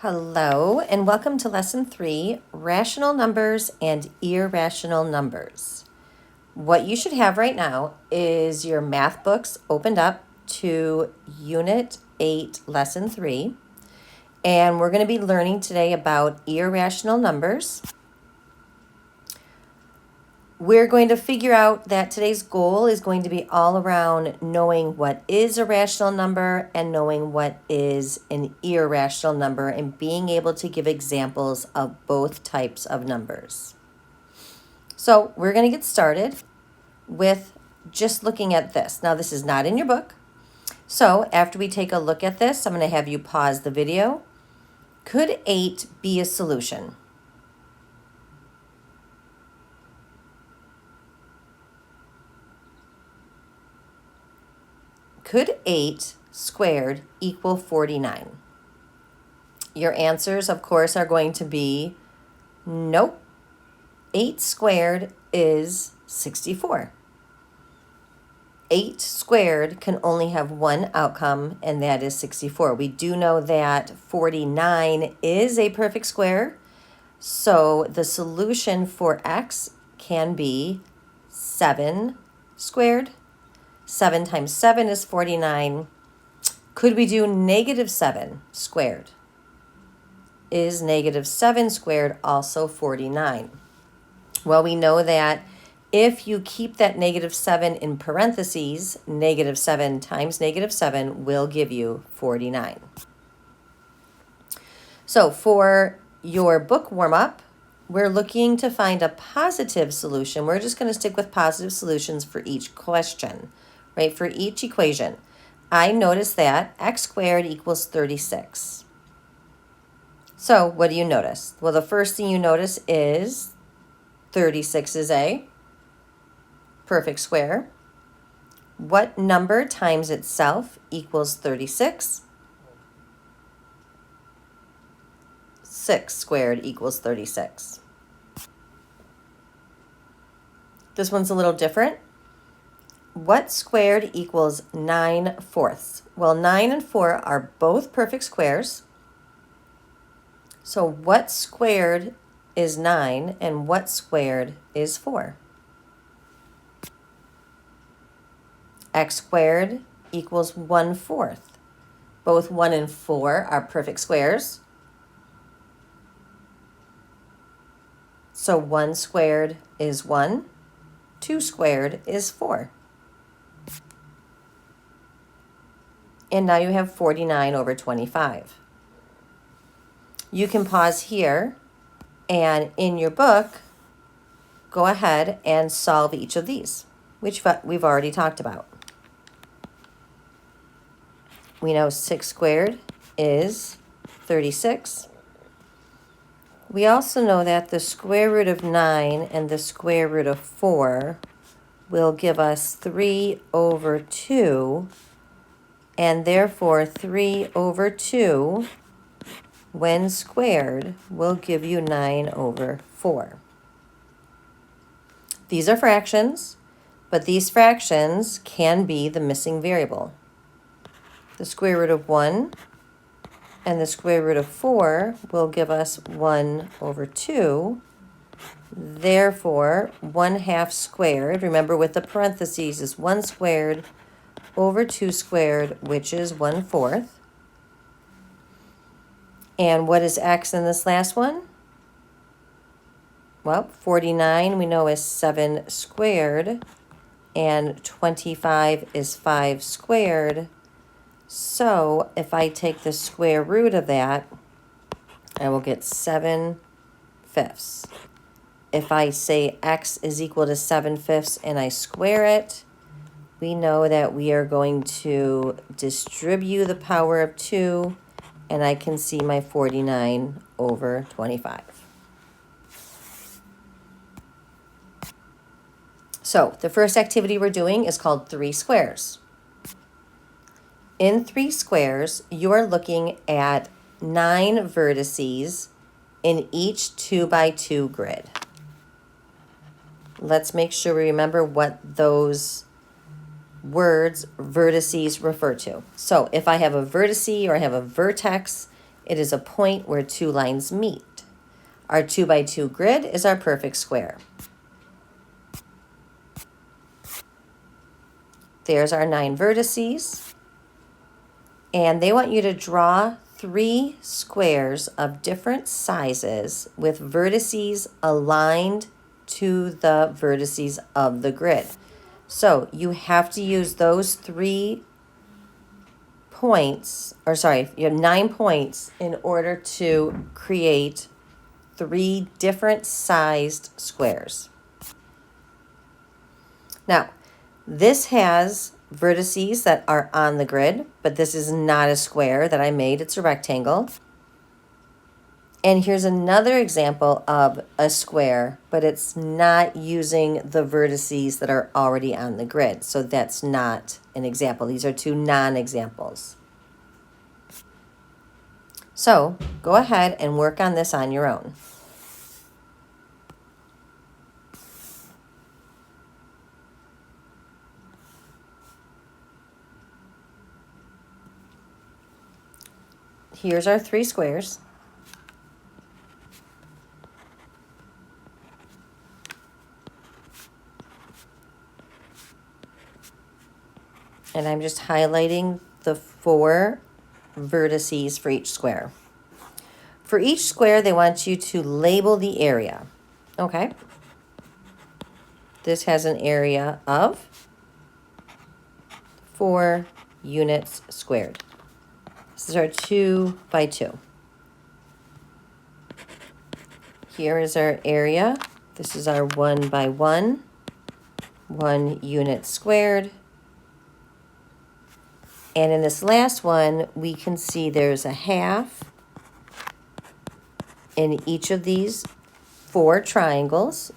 Hello, and welcome to Lesson 3, Rational Numbers and Irrational Numbers. What you should have right now is your math books opened up to Unit 8, Lesson 3, and we're going to be learning today about irrational numbers. We're going to figure out that today's goal is going to be all around knowing what is a rational number and knowing what is an irrational number and being able to give examples of both types of numbers. So we're going to get started with just looking at this. Now, this is not in your book. So after we take a look at this, I'm going to have you pause the video. Could 8 be a solution? Could 8 squared equal 49? Your answers, of course, are going to be nope. 8 squared is 64. 8 squared can only have one outcome, and that is 64. We do know that 49 is a perfect square, so the solution for x can be 7 squared. 7 times 7 is 49. Could we do negative 7 squared? Is negative 7 squared also 49? Well, we know that if you keep that negative 7 in parentheses, negative 7 times negative 7 will give you 49. So for your book warm-up, we're looking to find a positive solution. We're just going to stick with positive solutions for each question. Right, for each equation. I notice that x squared equals 36. So what do you notice? Well, the first thing you notice is 36 is a perfect square. What number times itself equals 36? 6 squared equals 36. This one's a little different. What squared equals 9/4? Well, 9 and 4 are both perfect squares. So what squared is 9 and what squared is 4? X squared equals 1/4. Both 1 and 4 are perfect squares. So 1 squared is 1. 2 squared is 4. And now you have 49 over 25. You can pause here and in your book, go ahead and solve each of these, which we've already talked about. We know 6 squared is 36. We also know that the square root of 9 and the square root of 4 will give us 3 over 2. And therefore, 3 over 2, when squared, will give you 9 over 4. These are fractions, but these fractions can be the missing variable. The square root of 1 and the square root of 4 will give us 1 over 2. Therefore, 1/2 squared, remember with the parentheses, is 1 squared over 2 squared, which is 1/4. And what is x in this last one? Well, 49 we know is 7 squared, and 25 is 5 squared. So if I take the square root of that, I will get 7/5. If I say x is equal to 7/5 and I square it, we know that we are going to distribute the power of 2, and I can see my 49 over 25. So the first activity we're doing is called 3 squares. In 3 squares, you are looking at 9 vertices in each 2 by 2 grid. Let's make sure we remember what those words vertices refer to. So if I have a vertice or I have a vertex It is a point where two lines meet. Our 2 by 2 grid is our perfect square. There's our 9 vertices. And they want you to draw 3 squares of different sizes with vertices aligned to the vertices of the grid. So you have to use those 3 points, or sorry, you have 9 points in order to create 3 different sized squares. Now, this has vertices that are on the grid, but this is not a square that I made, it's a rectangle. And here's another example of a square, but it's not using the vertices that are already on the grid. So that's not an example. These are 2 non-examples. So go ahead and work on this on your own. Here's our 3 squares. And I'm just highlighting the 4 vertices for each square. For each square, they want you to label the area. Okay. This has an area of 4 units squared. This is our 2 by 2. Here is our area. This is our 1 by 1, 1 unit squared. And in this last one, we can see there's a half in each of these 4 triangles.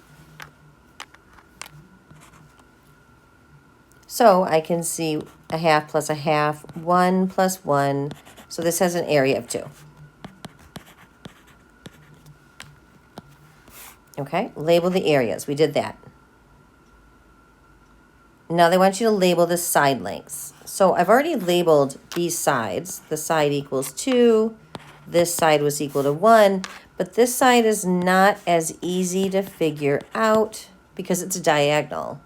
So I can see a half plus a half, 1 plus 1. So this has an area of 2. Okay, label the areas. We did that. Now they want you to label the side lengths. So I've already labeled these sides. The side equals 2. This side was equal to 1. But this side is not as easy to figure out because it's a diagonal.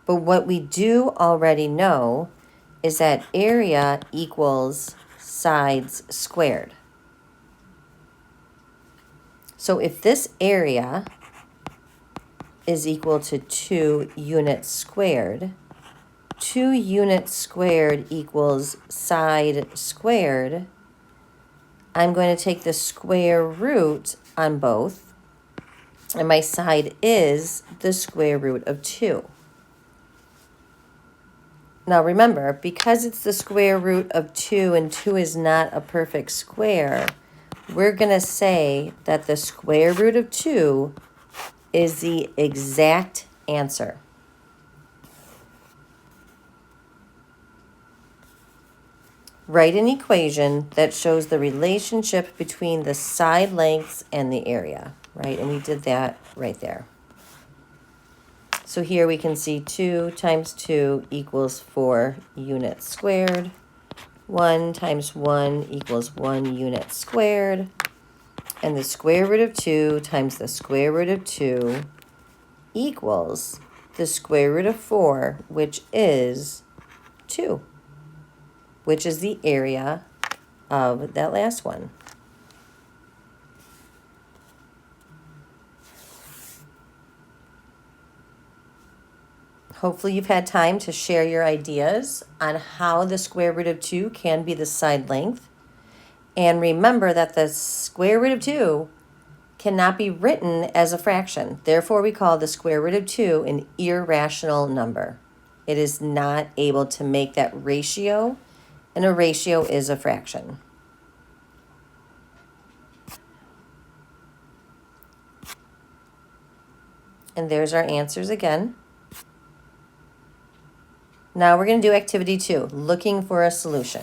But what we do already know is that area equals sides squared. So if this area is equal to 2 units squared, 2 units squared equals side squared, I'm going to take the square root on both, and my side is the square root of 2. Now remember, because it's the square root of 2 and 2 is not a perfect square, we're going to say that the square root of 2 is the exact answer. Write an equation that shows the relationship between the side lengths and the area, right? And we did that right there. So here we can see 2 times 2 equals 4 units squared. 1 times 1 equals 1 unit squared. And the square root of 2 times the square root of 2 equals the square root of 4, which is 2, which is the area of that last one. Hopefully you've had time to share your ideas on how the square root of 2 can be the side length. And remember that the square root of 2 cannot be written as a fraction. Therefore, we call the square root of 2 an irrational number. It is not able to make that ratio, and a ratio is a fraction. And there's our answers again. Now we're going to do activity 2, looking for a solution.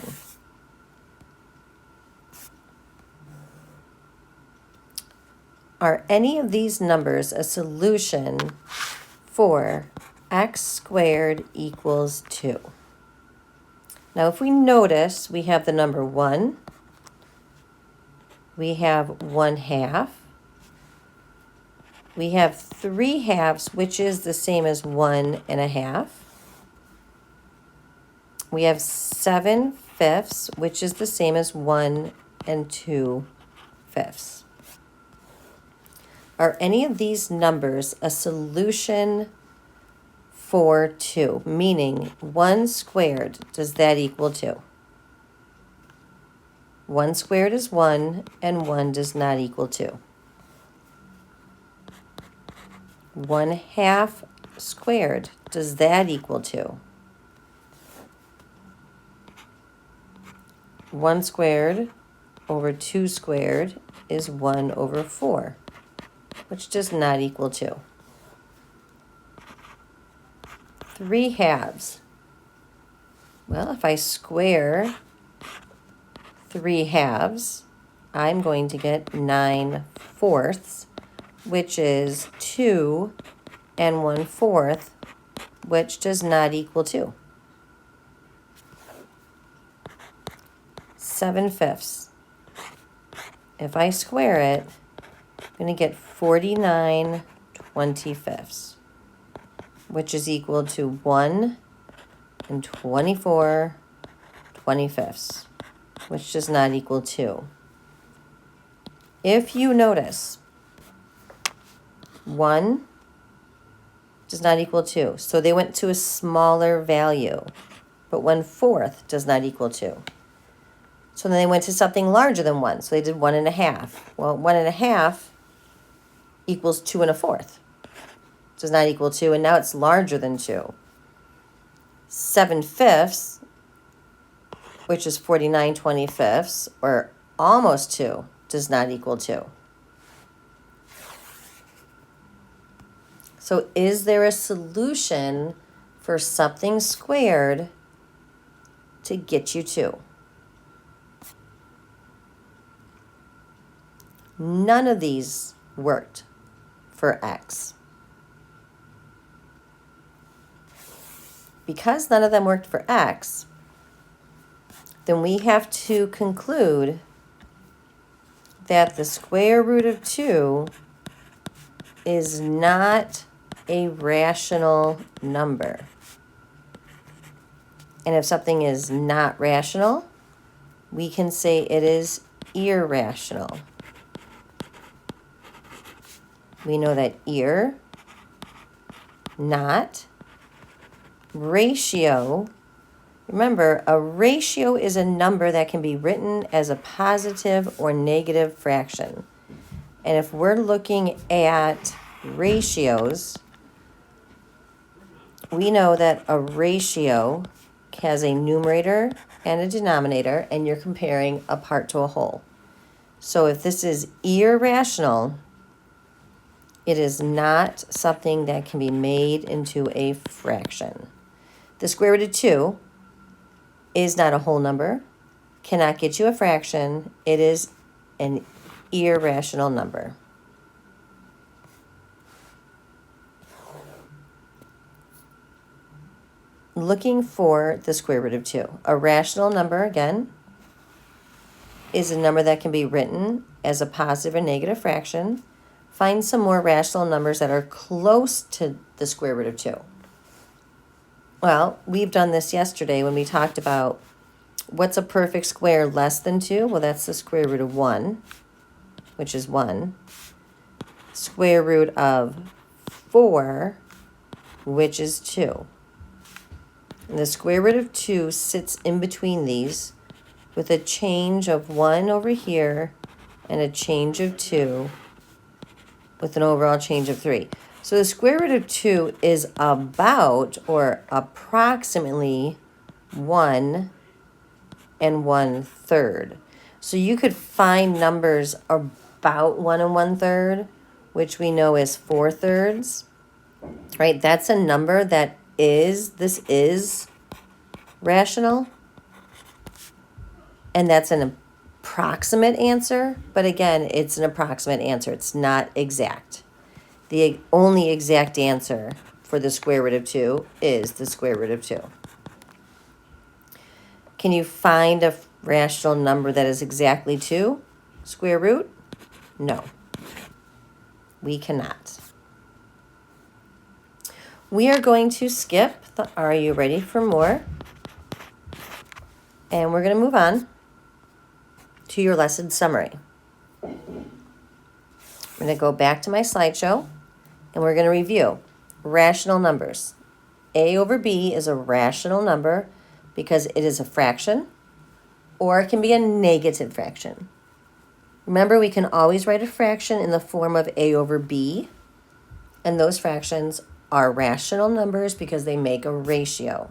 Are any of these numbers a solution for x squared equals 2? Now if we notice, we have the number 1, We have 1/2. We have 3/2, which is the same as 1 1/2. We have 7/5, which is the same as 1 2/5. Are any of these numbers a solution for 2? Meaning 1 squared, does that equal 2? 1 squared is 1, and 1 does not equal 2. 1/2 squared, does that equal 2? 1 squared over 2 squared is 1/4, which does not equal 2. 3/2. Well, if I square 3/2, I'm going to get 9/4, which is 2 1/4, which does not equal 2. 7/5. If I square it, I'm going to get 49/25, which is equal to 1 24/25, which does not equal 2. If you notice, 1 does not equal 2. So they went to a smaller value, but 1/4 does not equal 2. So then they went to something larger than 1. So they did 1 1/2. Well, 1 1/2 equals 2 1/4. Does not equal 2, and now it's larger than 2. 7/5, which is 49/25, or almost 2, does not equal 2. So is there a solution for something squared to get you 2? None of these worked for x. Because none of them worked for x, then we have to conclude that the square root of 2 is not a rational number. And if something is not rational, we can say it is irrational. We know that not, ratio. Remember, a ratio is a number that can be written as a positive or negative fraction. And if we're looking at ratios, we know that a ratio has a numerator and a denominator, and you're comparing a part to a whole. So if this is irrational, it is not something that can be made into a fraction. The square root of 2 is not a whole number, cannot get you a fraction. It is an irrational number. Looking for the square root of 2. A rational number, again, is a number that can be written as a positive or negative fraction. Find some more rational numbers that are close to the square root of 2. Well, we've done this yesterday when we talked about what's a perfect square less than 2. Well, that's the square root of 1, which is 1. Square root of 4, which is 2. And the square root of 2 sits in between these with a change of 1 over here and a change of 2 with an overall change of 3. So the square root of 2 is about or approximately 1 1/3. So you could find numbers about 1 1/3, which we know is 4/3, right? That's a number that this is rational. And that's an approximate answer, but again, it's an approximate answer. It's not exact. The only exact answer for the square root of 2 is the square root of 2. Can you find a rational number that is exactly 2? square root? No, we cannot. We are going to skip the Are You Ready for More? And we're going to move on to your lesson summary. I'm going to go back to my slideshow and we're going to review rational numbers. A over B is a rational number because it is a fraction, or it can be a negative fraction. Remember, we can always write a fraction in the form of A over B, and those fractions are rational numbers because they make a ratio.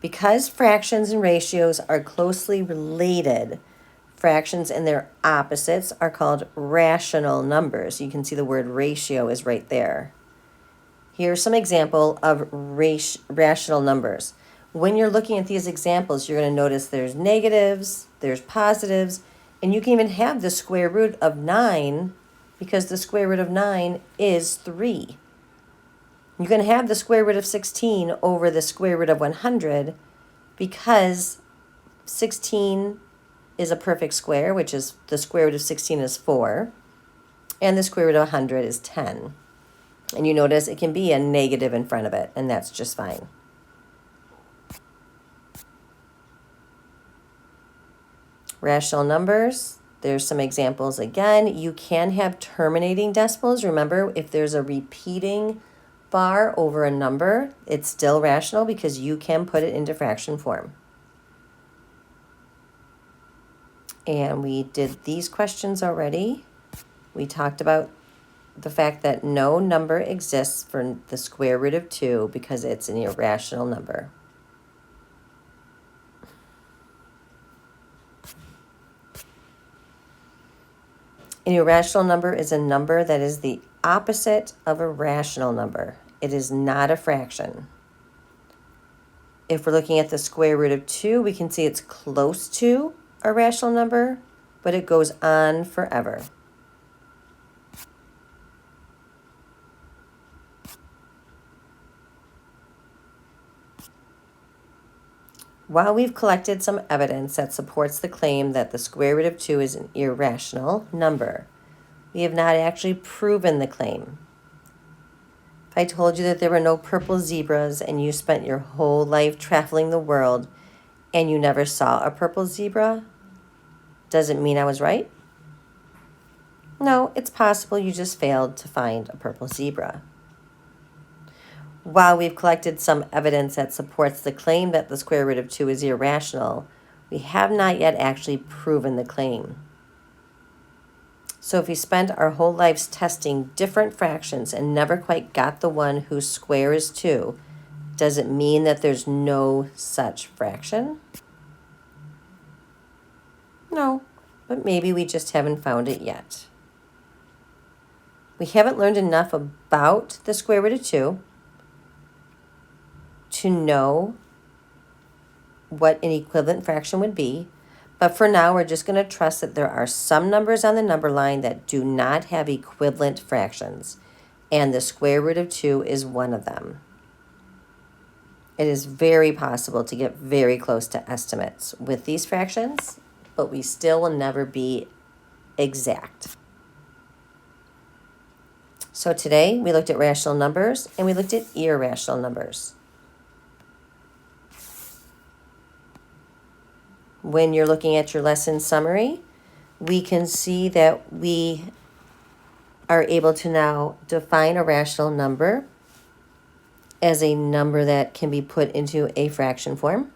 Because fractions and ratios are closely related, fractions and their opposites are called rational numbers. You can see the word ratio is right there. Here's some example of rational numbers. When you're looking at these examples, you're going to notice there's negatives, there's positives, and you can even have the square root of 9 because the square root of 9 is 3. You can have the square root of 16 over the square root of 100 because 16 is a perfect square, which is the square root of 16 is 4, and the square root of 100 is 10. And you notice it can be a negative in front of it, and that's just fine. Rational numbers, there's some examples again. You can have terminating decimals. Remember, if there's a repeating bar over a number, it's still rational because you can put it into fraction form. And we did these questions already. We talked about the fact that no number exists for the square root of 2 because it's an irrational number. An irrational number is a number that is the opposite of a rational number. It is not a fraction. If we're looking at the square root of 2, we can see it's close to a rational number, but it goes on forever. While we've collected some evidence that supports the claim that the square root of 2 is an irrational number, we have not actually proven the claim. If I told you that there were no purple zebras and you spent your whole life traveling the world and you never saw a purple zebra, does it mean I was right? No, it's possible you just failed to find a purple zebra. While we've collected some evidence that supports the claim that the square root of 2 is irrational, we have not yet actually proven the claim. So if we spent our whole lives testing different fractions and never quite got the one whose square is 2, does it mean that there's no such fraction? No, but maybe we just haven't found it yet. We haven't learned enough about the square root of 2 to know what an equivalent fraction would be. But for now, we're just going to trust that there are some numbers on the number line that do not have equivalent fractions, and the square root of 2 is one of them. It is very possible to get very close to estimates with these fractions, but we still will never be exact. So today, we looked at rational numbers, and we looked at irrational numbers. When you're looking at your lesson summary, we can see that we are able to now define a rational number as a number that can be put into a fraction form.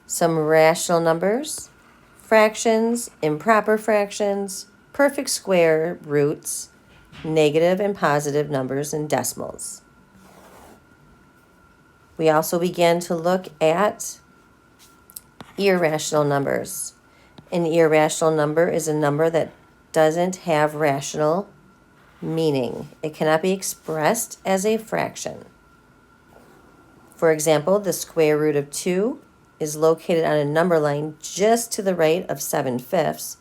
Some rational numbers, fractions, improper fractions, perfect square roots, negative and positive numbers, and decimals. We also began to look at irrational numbers. An irrational number is a number that doesn't have rational meaning. It cannot be expressed as a fraction. For example, the square root of 2 is located on a number line just to the right of 7/5,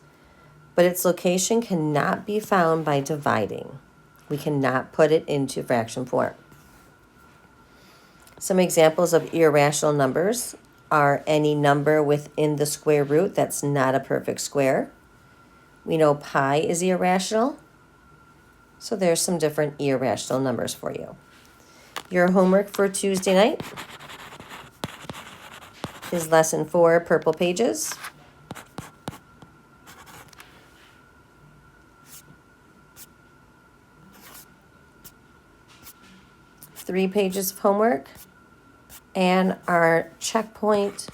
but its location cannot be found by dividing. We cannot put it into fraction form. Some examples of irrational numbers are any number within the square root that's not a perfect square. We know pi is irrational, so there's some different irrational numbers for you. Your homework for Tuesday night is lesson 4, purple pages. Three pages of homework, and our checkpoint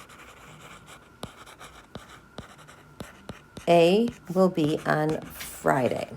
A will be on Friday.